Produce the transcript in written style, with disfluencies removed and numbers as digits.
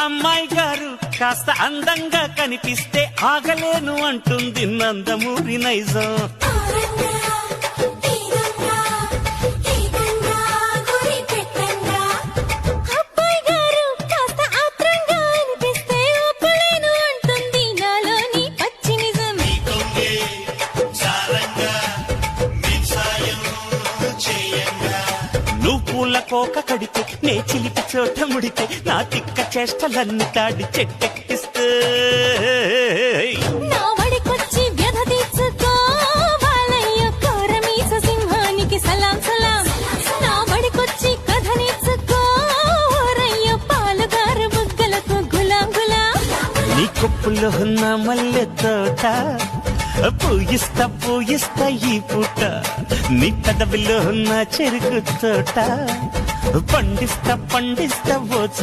అమ్మాయి గారు కాస్త అందంగా కనిపిస్తే ఆగలేను అంటుంది నందమూరి నైజం. అబ్బాయి గారు కాస్త ఆత్రంగా అనిపిస్తే ఒప్పులేను అంటుంది నాలోని పచ్చి నిజం. నువ్వు పూల కోక కడితే నే చిలిపి చోట ముడితే నా తిక్క చేష్టలన్నీ తాడి చెట్టెక్కిస్తే నా వడికొచ్చి వ్యధ తీర్చుకోవాలయ్యో కోరమీస సింహానికి సలాం సలాం. నా వడికొచ్చి కథ నేర్చుకోరయ్యో పాలుగారు బుగ్గలకు గులాం గులాం. నీ కొప్పులో ఉన్న మల్లె తోట పూయిస్తా ఈ పూట. నీ పెదవిలో ఉన్న చెరుకు తోట పండిస్తా ఓ చోట.